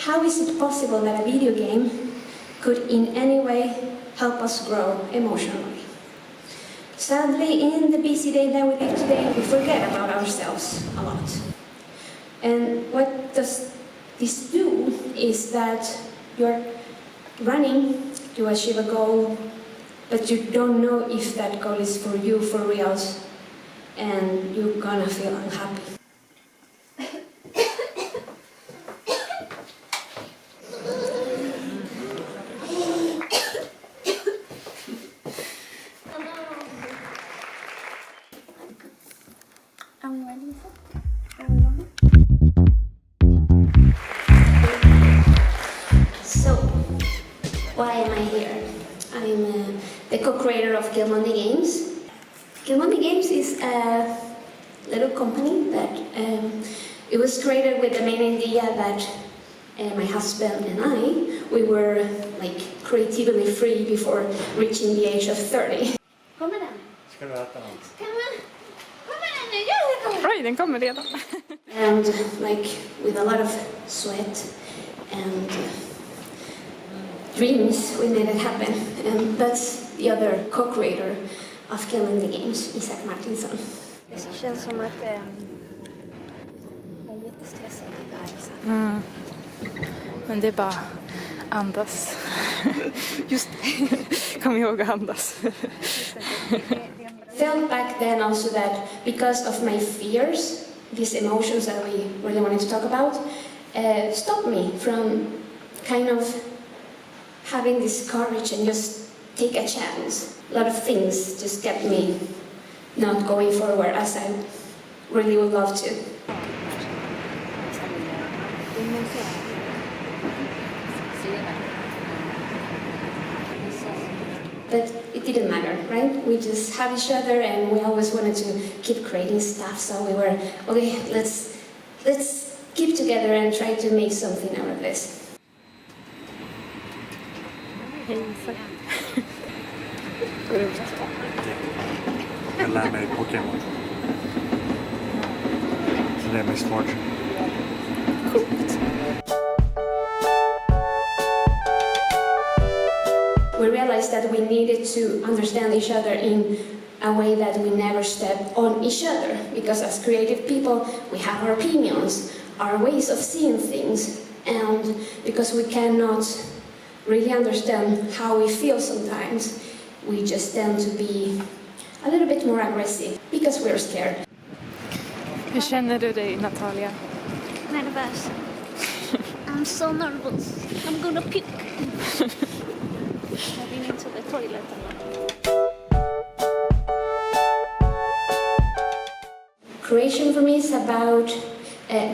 how is it possible that a video game could in any way help us grow emotionally? Sadly, in the busy day that we live today, we forget about ourselves a lot. And what does this do is that you're running to achieve a goal, but you don't know if that goal is for you, for real, and you're gonna feel unhappy. So, why am I here? I'm the co-creator of Sthlm Games. Sthlm Games is a little company that it was created with the main idea that my husband and I, we were like creatively free before reaching the age of 30. Kommer den? Ska du äta något? Kommer den nu? Gör det! Oj, den kommer redan. And like with a lot of sweat and dreams, we made it happen. And that's the other co-creator of Sthlm Games, Isak Martinsson. Det känns som att jag är jättestressad där. Men det är bara andas. Just kom ihåg att andas. Felt back then also that because of my fears, these emotions that we really wanted to talk about, stopped me from kind of having this courage and just take a chance. A lot of things just kept me not going forward as I really would love to. But it didn't matter, right? We just have each other and we always wanted to keep creating stuff, so we were, okay, let's keep together and try to make something out of this. Jag lär mig Pokémon. Så det är Misfortune. Coolt. We realized that we needed to understand each other in a way that we never step on each other, because as creative people we have our opinions, our ways of seeing things, and because we cannot really understand how we feel sometimes, we just tend to be a little bit more aggressive because we're scared. Hur känner du dig, Natalia? Nervös. I'm so nervous. I'm gonna puke. I've been into the toilet a lot. Creation for me is about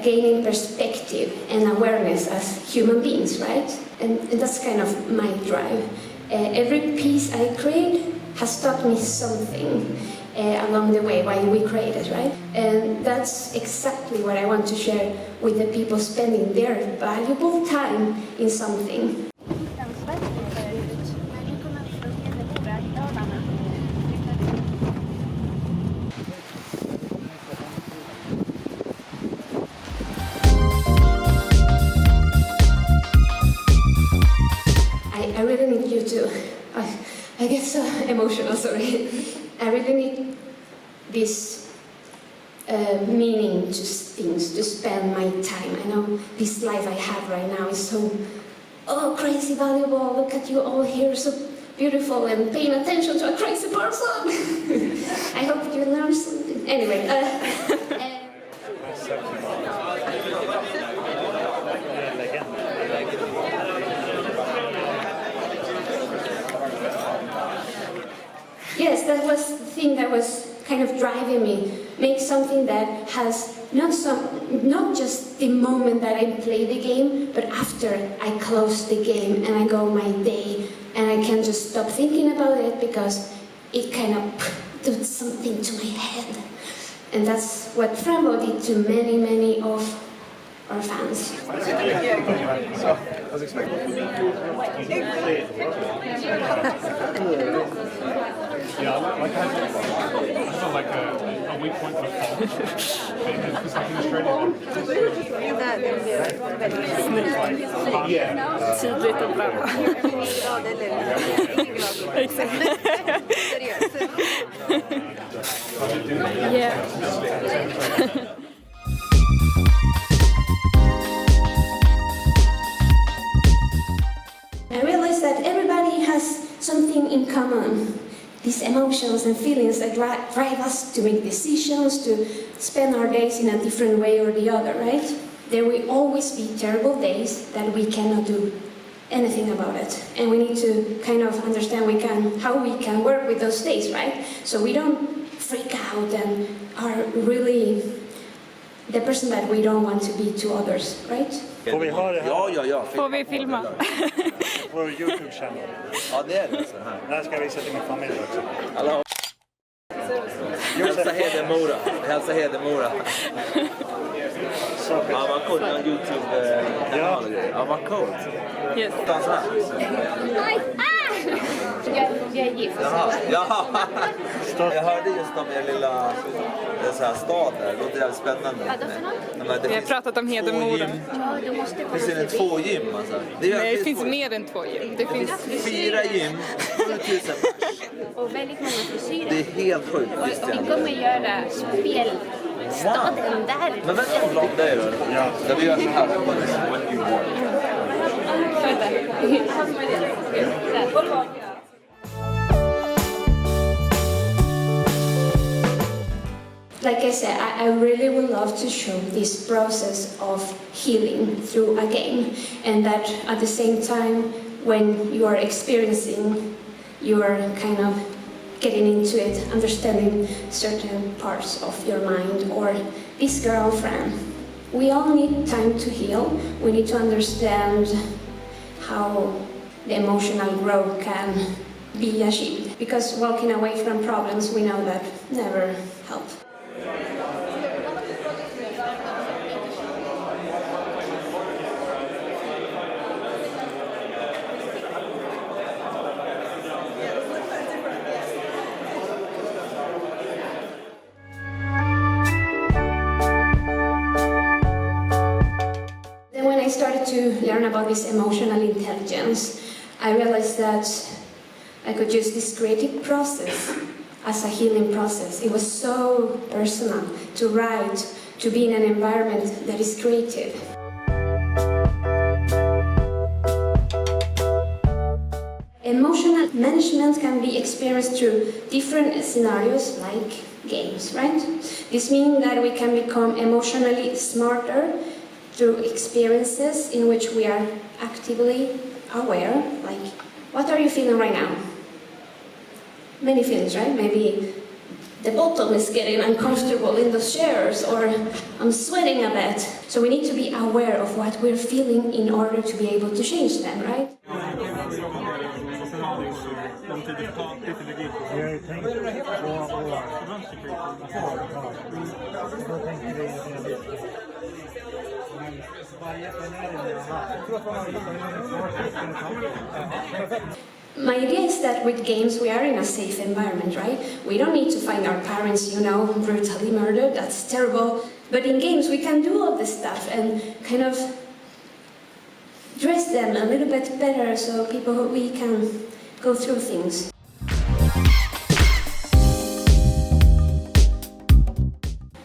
gaining perspective and awareness as human beings, right? And that's kind of my drive. Every piece I create has taught me something along the way while we create it, right? And that's exactly what I want to share with the people spending their valuable time in something. I really need you to, I get so emotional, sorry. I really need this meaning to things, to spend my time. I know this life I have right now is so, crazy valuable. Look at you all here, so beautiful and paying attention to a crazy person. I hope you learn something. Anyway. Yes, that was the thing that was kind of driving me. Make something that has not just the moment that I play the game, but after I close the game and I go my day and I can't just stop thinking about it because it kind of did something to my head. And that's what Frambo did to many, many of our fans. Yeah, I felt like a weak point for the fall. It's like in Australia. Tydligt och bra. Exakt. Yeah. I realized that everybody has something in common. These emotions and feelings that drive us to make decisions, to spend our days in a different way or the other, right? There will always be terrible days that we cannot do anything about it. And we need to kind of understand how we can work with those days, right? So we don't freak out and are really the person that we don't want to be to others, right? Får vi ha det här Ja. Får vi filma? på vår YouTube-channel? Ja, det är det. Så här. Det här ska jag visa till min familj också. Hallå. Hälsa Hedemora. Ja, vad coolt. En YouTube-kanal och grejer. Ja, vad coolt. Yes. Dansa här. Jag är gift. Jaha. Jag hörde just om er lilla så här stad där. Det låter jävligt spännande. Vi har pratat om Hedemora. Det finns 2 gym alltså. Nej, det finns mer än 2 gym. Det finns 4 gym, 7000 Och väldigt många frisyrer. Det är helt sjukt. Och vi kommer göra spelstaden där. Men vänta om blond det är då. Ja. Där vi gör så här. Like I said, I really would love to show this process of healing through a game, and that at the same time, when you are experiencing, you are kind of getting into it, understanding certain parts of your mind or this girlfriend. We all need time to heal. We need to understand how the emotional growth can be achieved, because walking away from problems, we know that never help. When I started to learn about this emotional intelligence, I realized that I could use this creative process as a healing process. It was so personal to write, to be in an environment that is creative. Emotional management can be experienced through different scenarios like games, right? This means that we can become emotionally smarter through experiences in which we are actively aware, like, what are you feeling right now? Many feelings, right? Maybe the bottom is getting uncomfortable in the chairs, or I'm sweating a bit. So we need to be aware of what we're feeling in order to be able to change them, right? My idea is that with games we are in a safe environment, right? We don't need to find our parents, brutally murdered. That's terrible. But in games we can do all this stuff and kind of dress them a little bit better so we can go through things.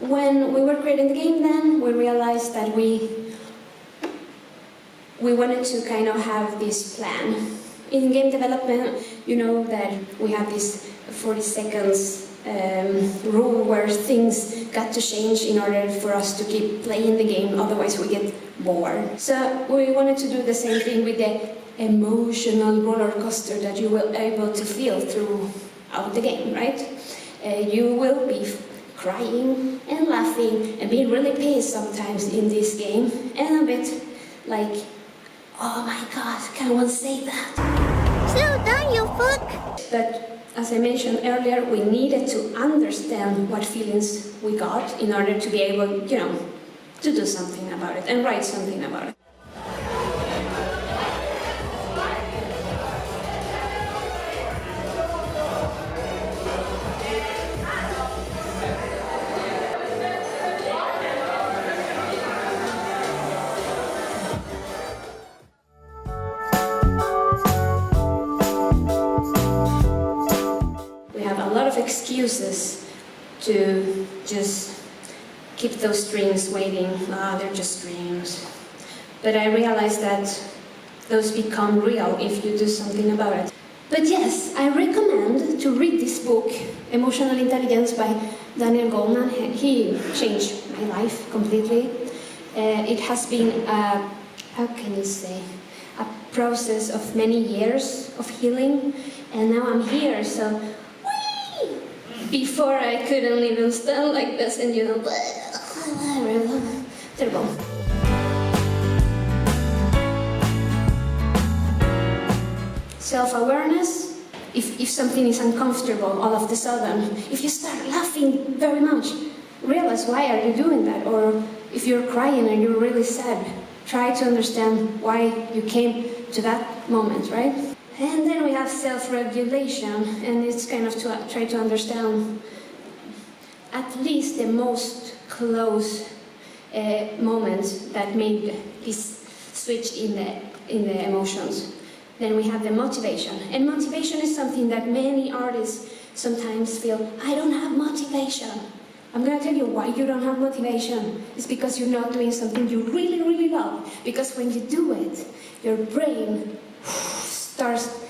When we were creating the game then, we realized that we wanted to kind of have this plan. In game development, you know that we have this 40 seconds rule where things got to change in order for us to keep playing the game, otherwise we get bored. So we wanted to do the same thing with the emotional roller coaster that you will be able to feel throughout the game, right? You will be crying and laughing and being really pissed sometimes in this game, and a bit like, oh my god, can one say that? Slow down, you fuck! But as I mentioned earlier, we needed to understand what feelings we got in order to be able, to do something about it and write something about it. excuses to just keep those dreams waiting. They're just dreams. But I realized that those become real if you do something about it. But yes, I recommend to read this book, Emotional Intelligence by Daniel Goleman. He changed my life completely. It has been how can you say, a process of many years of healing, and now I'm here, so whee! Before I couldn't even stand like this, and terrible. Self-awareness, if something is uncomfortable all of a sudden, if you start laughing very much, realize why are you doing that, or if you're crying and you're really sad, try to understand why you came to that moment, right? And then we have self-regulation, and it's kind of to try to understand at least the most close moments that made this switch in the emotions. Then we have the motivation, and motivation is something that many artists sometimes feel, I don't have motivation. I'm going to tell you why you don't have motivation. It's because you're not doing something you really, really love. Because when you do it, your brain starts,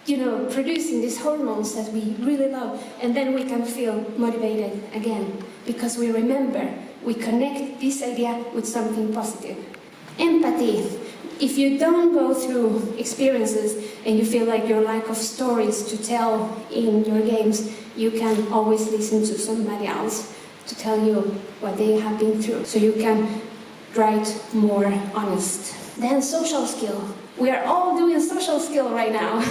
producing these hormones that we really love. And then we can feel motivated again. Because we remember, we connect this idea with something positive. Empathy. If you don't go through experiences and you feel like your lack of stories to tell in your games, you can always listen to somebody else to tell you what they have been through, so you can write more honest. Then social skill. We are all doing social skill right now.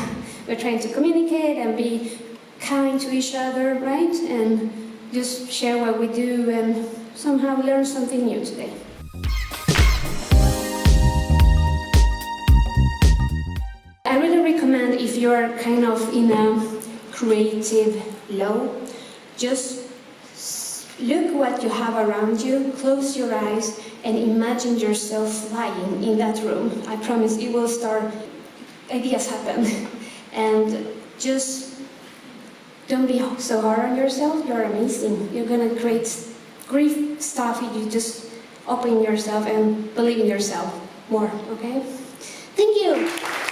We're trying to communicate and be kind to each other, right? And just share what we do and somehow learn something new today. I really recommend, if you're kind of in a creative low, just look what you have around you, close your eyes, and imagine yourself flying in that room. I promise it will start, ideas happen. And just don't be so hard on yourself, you're amazing. You're gonna create great stuff if you just open yourself and believe in yourself more, okay? Thank you!